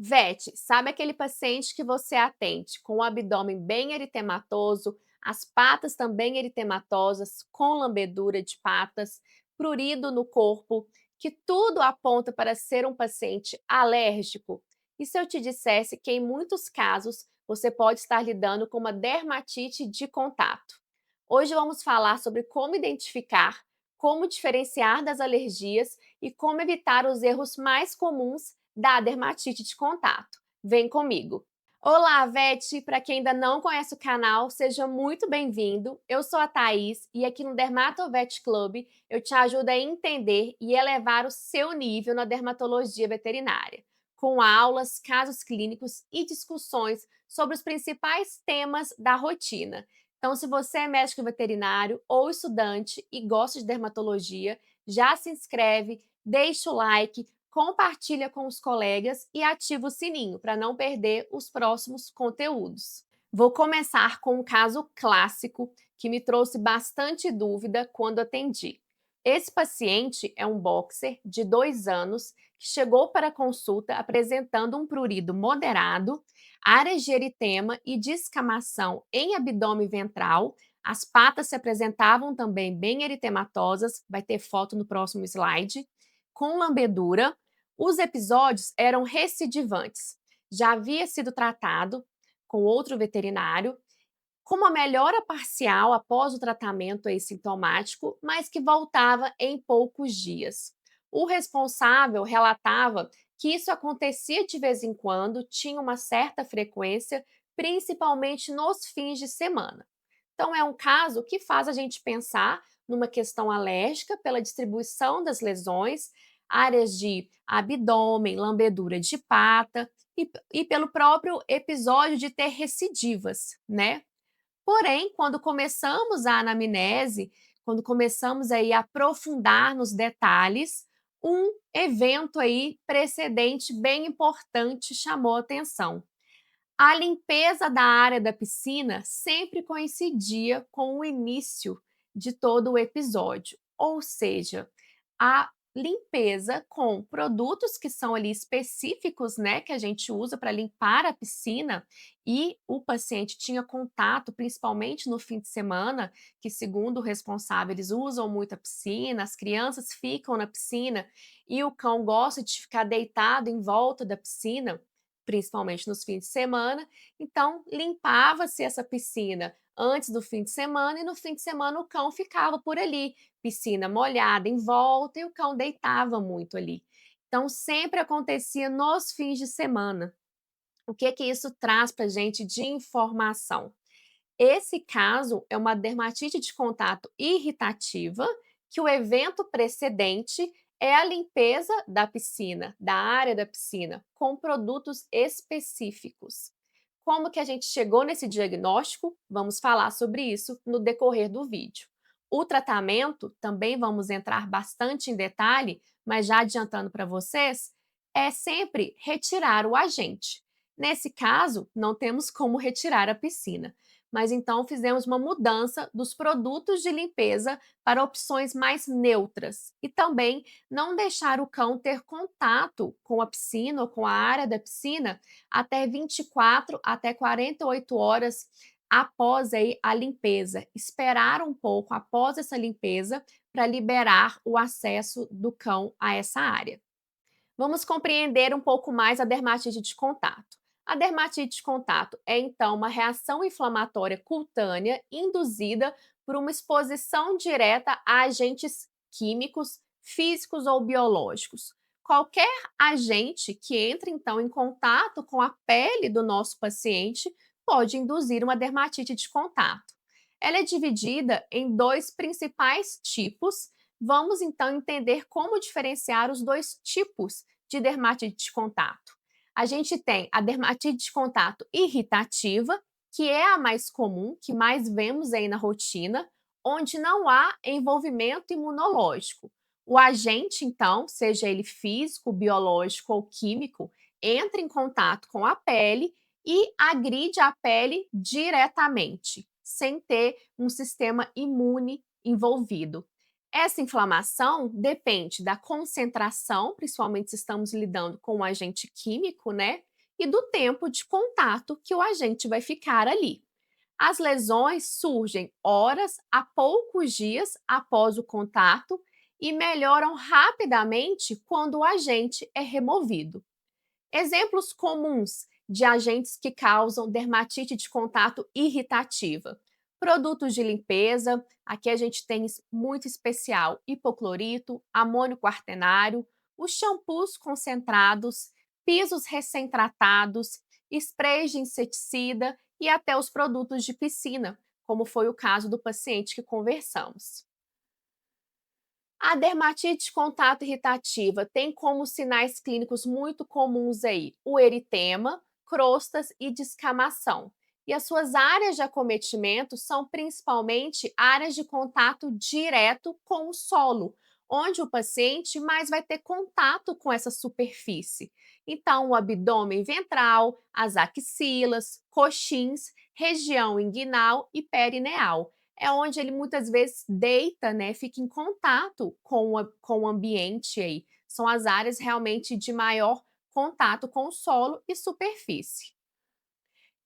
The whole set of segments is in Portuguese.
Vete, sabe aquele paciente que você atende com o abdômen bem eritematoso, as patas também eritematosas, com lambedura de patas, prurido no corpo, que tudo aponta para ser um paciente alérgico? E se eu te dissesse que em muitos casos você pode estar lidando com uma dermatite de contato? Hoje vamos falar sobre como identificar, como diferenciar das alergias e como evitar os erros mais comuns da dermatite de contato. Vem comigo! Olá, Vete! Para quem ainda não conhece o canal, seja muito bem-vindo. Eu sou a Thaís e aqui no Dermatovet Club eu te ajudo a entender e elevar o seu nível na dermatologia veterinária, com aulas, casos clínicos e discussões sobre os principais temas da rotina. Então, se você é médico veterinário ou estudante e gosta de dermatologia, já se inscreve, deixa o like, compartilha com os colegas e ativa o sininho para não perder os próximos conteúdos. Vou começar com um caso clássico que me trouxe bastante dúvida quando atendi. Esse paciente é um boxer de 2 anos que chegou para a consulta apresentando um prurido moderado, áreas de eritema e descamação em abdômen ventral. As patas se apresentavam também bem eritematosas, vai ter foto no próximo slide, com lambedura. Os episódios eram recidivantes. Já havia sido tratado com outro veterinário, com uma melhora parcial após o tratamento sintomático, mas que voltava em poucos dias. O responsável relatava que isso acontecia de vez em quando, tinha uma certa frequência, principalmente nos fins de semana. Então, é um caso que faz a gente pensar numa questão alérgica pela distribuição das lesões, áreas de abdômen, lambedura de pata e pelo próprio episódio de ter recidivas, né? Porém, quando começamos a anamnese, quando começamos aí a aprofundar nos detalhes, um evento aí precedente bem importante chamou a atenção. A limpeza da área da piscina sempre coincidia com o início de todo o episódio, ou seja, a limpeza com produtos que são ali específicos, né, que a gente usa para limpar a piscina, e o paciente tinha contato, principalmente no fim de semana, que segundo o responsável, eles usam muito a piscina, as crianças ficam na piscina e o cão gosta de ficar deitado em volta da piscina, principalmente nos fins de semana. Então, limpava-se essa piscina antes do fim de semana e no fim de semana o cão ficava por ali, piscina molhada em volta e o cão deitava muito ali. Então, sempre acontecia nos fins de semana. O que que isso traz para a gente de informação? Esse caso é uma dermatite de contato irritativa, que o evento precedente é a limpeza da piscina, da área da piscina, com produtos específicos. Como que a gente chegou nesse diagnóstico? Vamos falar sobre isso no decorrer do vídeo. O tratamento, também vamos entrar bastante em detalhe, mas já adiantando para vocês, é sempre retirar o agente. Nesse caso, não temos como retirar a piscina, mas então fizemos uma mudança dos produtos de limpeza para opções mais neutras e também não deixar o cão ter contato com a piscina ou com a área da piscina até 24 até 48 horas após aí a limpeza. Esperar um pouco após essa limpeza para liberar o acesso do cão a essa área. Vamos compreender um pouco mais a dermatite de contato. A dermatite de contato é, então, uma reação inflamatória cutânea induzida por uma exposição direta a agentes químicos, físicos ou biológicos. Qualquer agente que entre, então, em contato com a pele do nosso paciente pode induzir uma dermatite de contato. Ela é dividida em dois principais tipos. Vamos, então, entender como diferenciar os dois tipos de dermatite de contato. A gente tem a dermatite de contato irritativa, que é a mais comum, que mais vemos aí na rotina, onde não há envolvimento imunológico. O agente, então, seja ele físico, biológico ou químico, entra em contato com a pele e agride a pele diretamente, sem ter um sistema imune envolvido. Essa inflamação depende da concentração, principalmente se estamos lidando com um agente químico, né? e do tempo de contato que o agente vai ficar ali. As lesões surgem horas a poucos dias após o contato e melhoram rapidamente quando o agente é removido. Exemplos comuns de agentes que causam dermatite de contato irritativa. Produtos de limpeza, aqui a gente tem muito especial hipoclorito, amônio quaternário, os shampoos concentrados, pisos recém-tratados, sprays de inseticida e até os produtos de piscina, como foi o caso do paciente que conversamos. A dermatite de contato irritativa tem como sinais clínicos muito comuns aí o eritema, crostas e descamação. E as suas áreas de acometimento são principalmente áreas de contato direto com o solo, onde o paciente mais vai ter contato com essa superfície. Então, o abdômen ventral, as axilas, coxins, região inguinal e perineal é onde ele muitas vezes deita, né, fica em contato com o ambiente aí. São as áreas realmente de maior contato com o solo e superfície.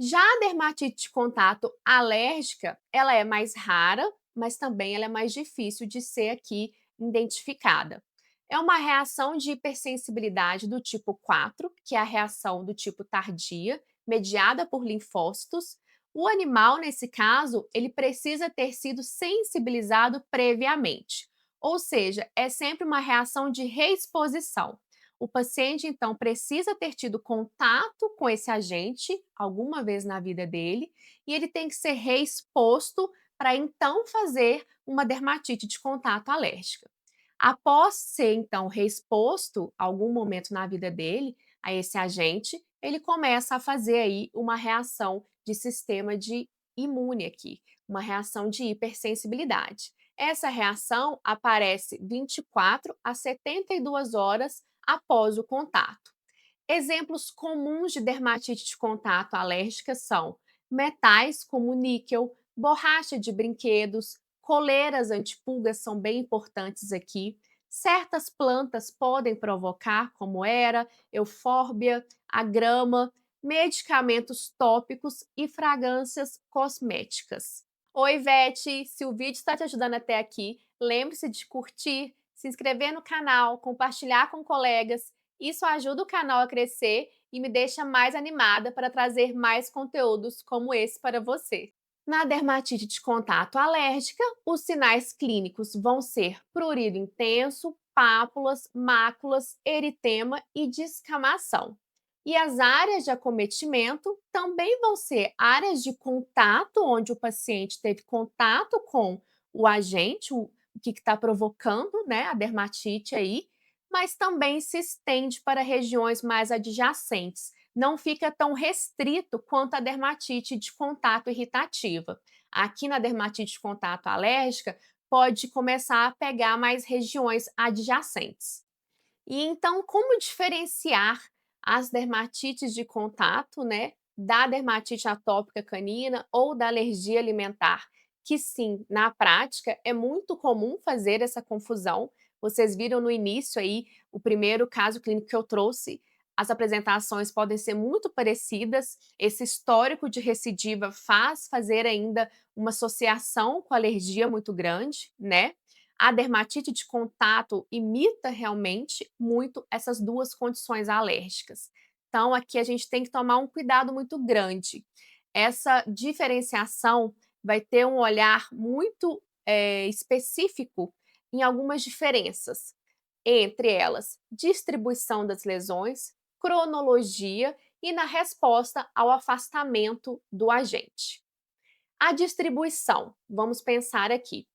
Já a dermatite de contato alérgica, ela é mais rara, mas também ela é mais difícil de ser aqui identificada. É uma reação de hipersensibilidade do tipo 4, que é a reação do tipo tardia, mediada por linfócitos. O animal, nesse caso, ele precisa ter sido sensibilizado previamente, ou seja, é sempre uma reação de reexposição. O paciente, então, precisa ter tido contato com esse agente alguma vez na vida dele e ele tem que ser reexposto para então fazer uma dermatite de contato alérgica. Após ser, então, reexposto algum momento na vida dele a esse agente, ele começa a fazer aí uma reação de sistema de imune aqui, uma reação de hipersensibilidade. Essa reação aparece 24 a 72 horas após o contato. Exemplos comuns de dermatite de contato alérgica são metais como níquel, borracha de brinquedos, coleiras antipulgas são bem importantes aqui. Certas plantas podem provocar, como era, eufórbia, a grama, medicamentos tópicos e fragrâncias cosméticas. Oi, Vete! Se o vídeo está te ajudando até aqui, lembre-se de curtir, se inscrever no canal, compartilhar com colegas. Isso ajuda o canal a crescer e me deixa mais animada para trazer mais conteúdos como esse para você. Na dermatite de contato alérgica, os sinais clínicos vão ser prurido intenso, pápulas, máculas, eritema e descamação. E as áreas de acometimento também vão ser áreas de contato, onde o paciente teve contato com o agente, o que está provocando, né, a dermatite aí, mas também se estende para regiões mais adjacentes. Não fica tão restrito quanto a dermatite de contato irritativa. Aqui na dermatite de contato alérgica, pode começar a pegar mais regiões adjacentes. E então, como diferenciar as dermatites de contato, né, da dermatite atópica canina ou da alergia alimentar? Que sim, na prática é muito comum fazer essa confusão. Vocês viram no início aí o primeiro caso clínico que eu trouxe. As apresentações podem ser muito parecidas. Esse histórico de recidiva faz fazer ainda uma associação com alergia muito grande, né? A dermatite de contato imita realmente muito essas duas condições alérgicas. Então, aqui a gente tem que tomar um cuidado muito grande. Essa diferenciação vai ter um olhar muito específico em algumas diferenças, entre elas distribuição das lesões, cronologia e na resposta ao afastamento do agente. A distribuição, vamos pensar aqui.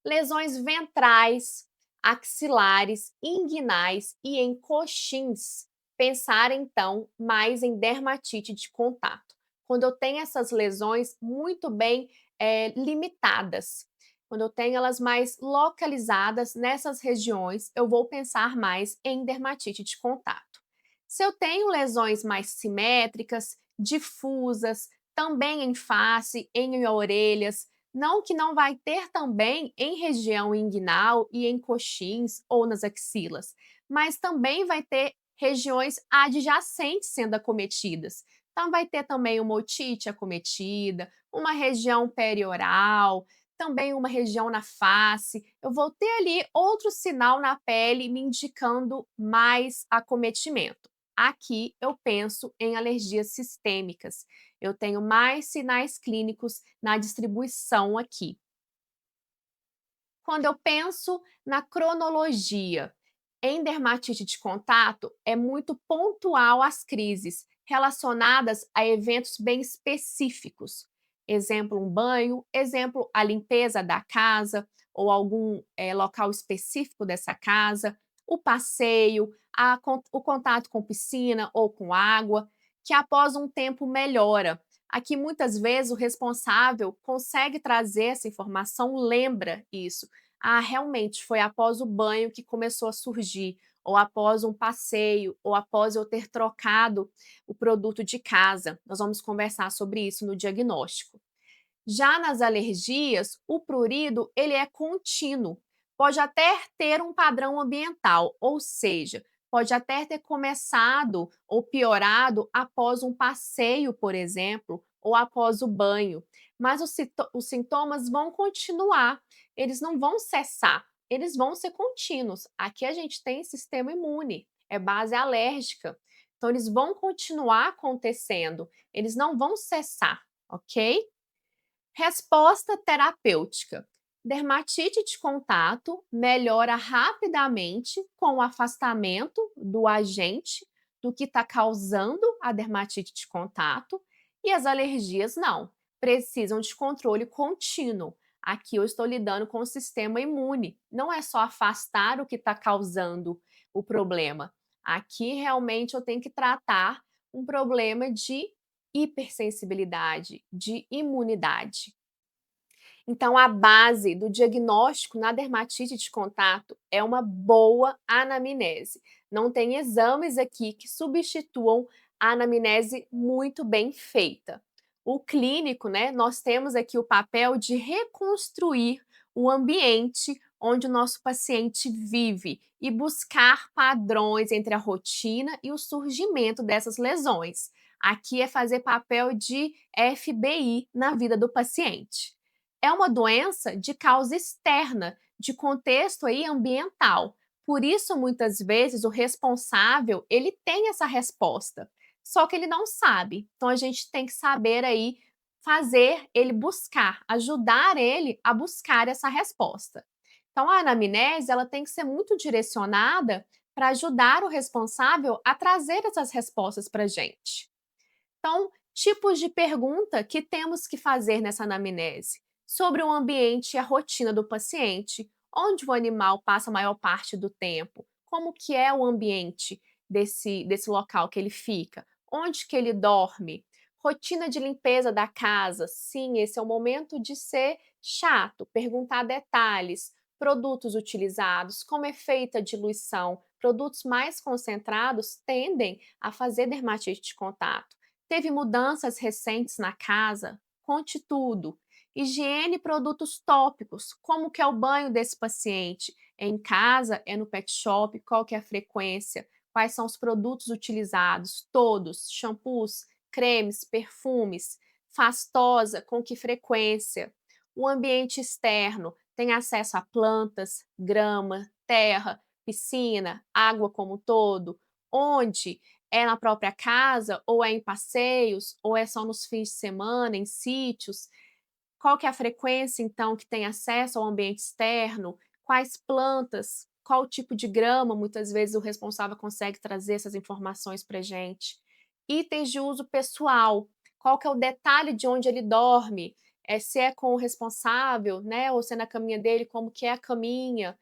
Lesões ventrais, axilares, inguinais e em coxins. Pensar então mais em dermatite de contato. Quando eu tenho essas lesões muito bem limitadas, quando eu tenho elas mais localizadas nessas regiões, eu vou pensar mais em dermatite de contato. Se eu tenho lesões mais simétricas, difusas, também em face, em orelhas, não que não vai ter também em região inguinal e em coxins ou nas axilas, mas também vai ter regiões adjacentes sendo acometidas. Então, vai ter também uma otite acometida, uma região perioral, também uma região na face. Eu vou ter ali outro sinal na pele me indicando mais acometimento. Aqui eu penso em alergias sistêmicas. Eu tenho mais sinais clínicos na distribuição aqui. Quando eu penso na cronologia, em dermatite de contato, é muito pontual as crises relacionadas a eventos bem específicos. Exemplo, um banho, exemplo, a limpeza da casa ou algum local específico dessa casa, o passeio, o contato com piscina ou com água, que após um tempo melhora. Aqui, muitas vezes, o responsável consegue trazer essa informação, lembra isso. Ah, realmente foi após o banho que começou a surgir, ou após um passeio, ou após eu ter trocado o produto de casa. Nós vamos conversar sobre isso no diagnóstico. Já nas alergias, o prurido ele é contínuo. Pode até ter um padrão ambiental, ou seja, pode até ter começado ou piorado após um passeio, por exemplo, ou após o banho. Mas os sintomas vão continuar, eles não vão cessar, eles vão ser contínuos. Aqui a gente tem sistema imune, é base alérgica. Então, eles vão continuar acontecendo, eles não vão cessar, ok? Resposta terapêutica. Dermatite de contato melhora rapidamente com o afastamento do agente do que está causando a dermatite de contato e as alergias não. Precisam de controle contínuo. Aqui eu estou lidando com o sistema imune. Não é só afastar o que está causando o problema. Aqui realmente eu tenho que tratar um problema de hipersensibilidade, de imunidade. Então, a base do diagnóstico na dermatite de contato é uma boa anamnese. Não tem exames aqui que substituam a anamnese muito bem feita. O clínico, né, nós temos aqui o papel de reconstruir o ambiente onde o nosso paciente vive e buscar padrões entre a rotina e o surgimento dessas lesões. Aqui é fazer papel de FBI na vida do paciente. É uma doença de causa externa, de contexto aí ambiental. Por isso, muitas vezes, o responsável, ele tem essa resposta, só que ele não sabe. Então, a gente tem que saber aí fazer ele buscar, ajudar ele a buscar essa resposta. Então, a anamnese, ela tem que ser muito direcionada para ajudar o responsável a trazer essas respostas para a gente. Então, tipos de pergunta que temos que fazer nessa anamnese sobre o ambiente e a rotina do paciente, onde o animal passa a maior parte do tempo, como que é o ambiente desse local que ele fica, onde que ele dorme, rotina de limpeza da casa. Sim, esse é o momento de ser chato, perguntar detalhes, produtos utilizados, como é feita a diluição. Produtos mais concentrados tendem a fazer dermatite de contato. Teve mudanças recentes na casa? Conte tudo. Higiene e produtos tópicos. Como que é o banho desse paciente? É em casa? É no pet shop? Qual que é a frequência? Quais são os produtos utilizados? Todos. Shampoos, cremes, perfumes. Faz tosa? Com que frequência? O ambiente externo tem acesso a plantas, grama, terra, piscina, água como um todo? Onde? É na própria casa, ou é em passeios, ou é só nos fins de semana, em sítios? Qual que é a frequência, então, que tem acesso ao ambiente externo? Quais plantas? Qual o tipo de grama? Muitas vezes o responsável consegue trazer essas informações para gente. Itens de uso pessoal. Qual que é o detalhe de onde ele dorme? Se é com o responsável, né? Ou se é na caminha dele, como que é a caminha?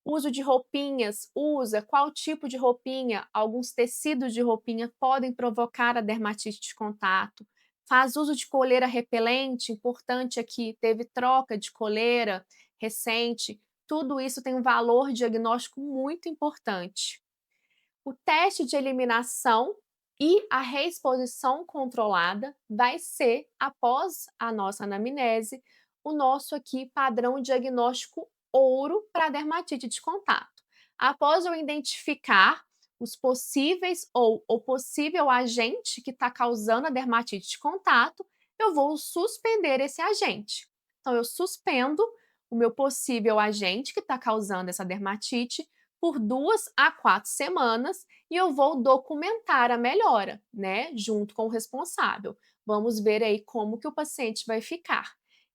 Uso de roupinhas, usa, qual tipo de roupinha? Alguns tecidos de roupinha podem provocar a dermatite de contato. Faz uso de coleira repelente, importante aqui, teve troca de coleira recente. Tudo isso tem um valor diagnóstico muito importante. O teste de eliminação e a reexposição controlada vai ser, após a nossa anamnese, o nosso aqui padrão diagnóstico ouro para dermatite de contato. Após eu identificar os possíveis ou o possível agente que está causando a dermatite de contato, eu vou suspender esse agente. Então, eu suspendo o meu possível agente que está causando essa dermatite por 2 a 4 semanas e eu vou documentar a melhora, né, junto com o responsável. Vamos ver aí como que o paciente vai ficar.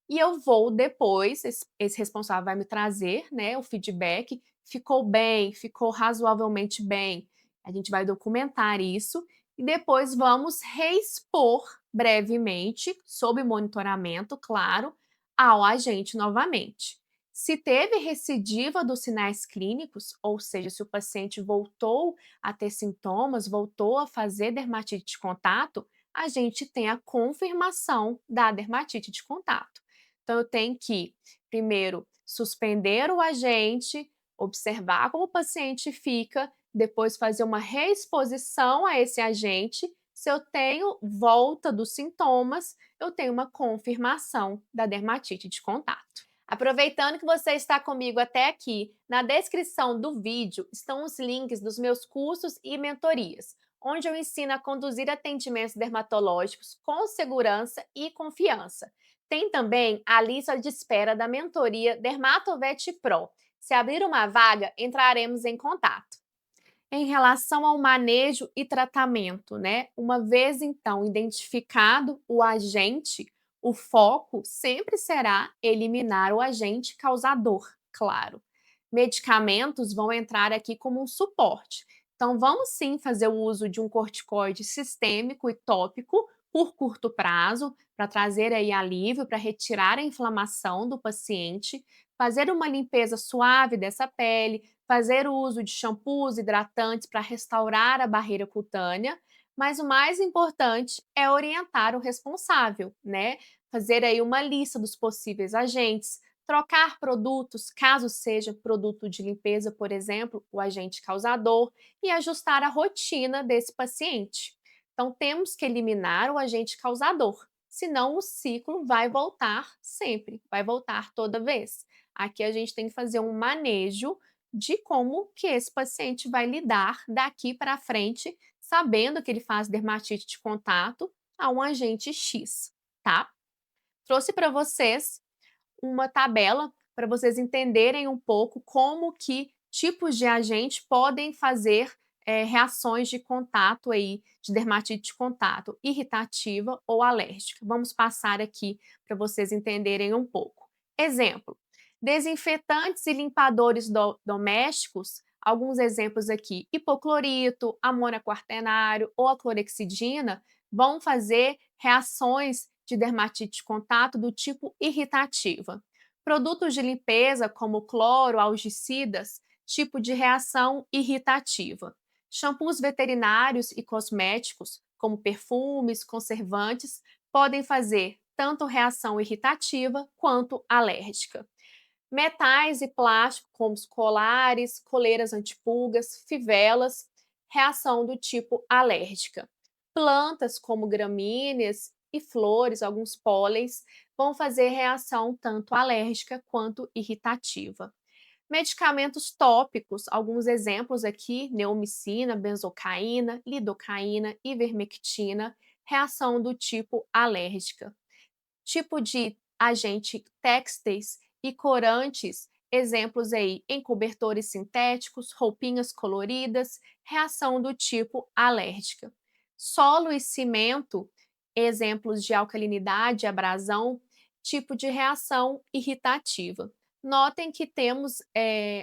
E eu vou depois, esse responsável vai me trazer, né, o feedback, ficou bem, ficou razoavelmente bem. A gente vai documentar isso e depois vamos reexpor brevemente, sob monitoramento, claro, ao agente novamente. Se teve recidiva dos sinais clínicos, ou seja, se o paciente voltou a ter sintomas, voltou a fazer dermatite de contato, a gente tem a confirmação da dermatite de contato. Então, eu tenho que, primeiro, suspender o agente, observar como o paciente fica, depois fazer uma reexposição a esse agente. Se eu tenho volta dos sintomas, eu tenho uma confirmação da dermatite de contato. Aproveitando que você está comigo até aqui, na descrição do vídeo estão os links dos meus cursos e mentorias, onde eu ensino a conduzir atendimentos dermatológicos com segurança e confiança. Tem também a lista de espera da mentoria Dermatovet Pro. Se abrir uma vaga, entraremos em contato. Em relação ao manejo e tratamento, né? Uma vez então identificado o agente, o foco sempre será eliminar o agente causador, claro. Medicamentos vão entrar aqui como um suporte. Então, vamos sim fazer o uso de um corticoide sistêmico e tópico por curto prazo, para trazer aí alívio, para retirar a inflamação do paciente, fazer uma limpeza suave dessa pele, fazer o uso de shampoos hidratantes para restaurar a barreira cutânea, mas o mais importante é orientar o responsável, né? Fazer aí uma lista dos possíveis agentes, trocar produtos, caso seja produto de limpeza, por exemplo, o agente causador, e ajustar a rotina desse paciente. Então, temos que eliminar o agente causador, senão o ciclo vai voltar sempre, vai voltar toda vez. Aqui a gente tem que fazer um manejo de como que esse paciente vai lidar daqui para frente, sabendo que ele faz dermatite de contato a um agente X, tá? Trouxe para vocês uma tabela para vocês entenderem um pouco como que tipos de agente podem fazer reações de contato aí, de dermatite de contato irritativa ou alérgica. Vamos passar aqui para vocês entenderem um pouco. Exemplo, desinfetantes e limpadores domésticos, alguns exemplos aqui, hipoclorito, amônia quaternário ou a clorexidina, vão fazer reações de dermatite de contato do tipo irritativa. Produtos de limpeza, como cloro, algicidas, tipo de reação irritativa. Shampoos veterinários e cosméticos, como perfumes, conservantes, podem fazer tanto reação irritativa quanto alérgica. Metais e plástico, como os colares, coleiras antipulgas, fivelas, reação do tipo alérgica. Plantas, como gramíneas e flores, alguns pólens, vão fazer reação tanto alérgica quanto irritativa. Medicamentos tópicos, alguns exemplos aqui: neomicina, benzocaína, lidocaína, ivermectina, reação do tipo alérgica. Tipo de agente têxteis e corantes, exemplos aí em cobertores sintéticos, roupinhas coloridas, reação do tipo alérgica. Solo e cimento, exemplos de alcalinidade, abrasão, tipo de reação irritativa. Notem que temos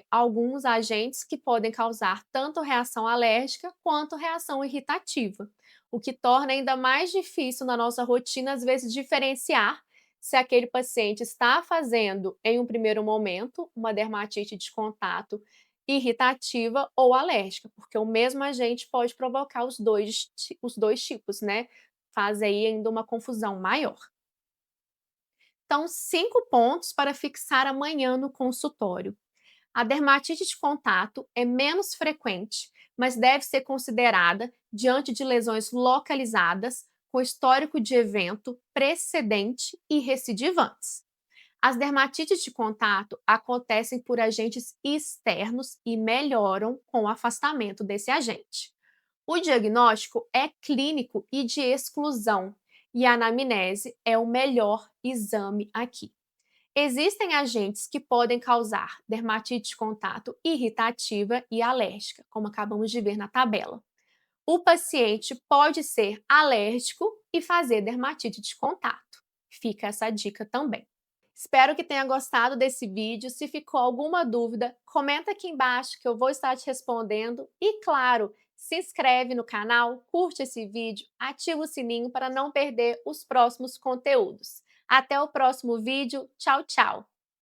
alguns agentes que podem causar tanto reação alérgica quanto reação irritativa, o que torna ainda mais difícil na nossa rotina, às vezes, diferenciar se aquele paciente está fazendo, em um primeiro momento, uma dermatite de contato irritativa ou alérgica, porque o mesmo agente pode provocar os dois tipos, né? Faz aí ainda uma confusão maior. Então, 5 pontos para fixar amanhã no consultório. A dermatite de contato é menos frequente, mas deve ser considerada diante de lesões localizadas com histórico de evento precedente e recidivantes. As dermatites de contato acontecem por agentes externos e melhoram com o afastamento desse agente. O diagnóstico é clínico e de exclusão, e a anamnese é o melhor exame aqui. Existem agentes que podem causar dermatite de contato irritativa e alérgica, como acabamos de ver na tabela. O paciente pode ser alérgico e fazer dermatite de contato. Fica essa dica também. Espero que tenha gostado desse vídeo. Se ficou alguma dúvida, comenta aqui embaixo que eu vou estar te respondendo. E claro, se inscreve no canal, curte esse vídeo, ativa o sininho para não perder os próximos conteúdos. Até o próximo vídeo. Tchau, tchau!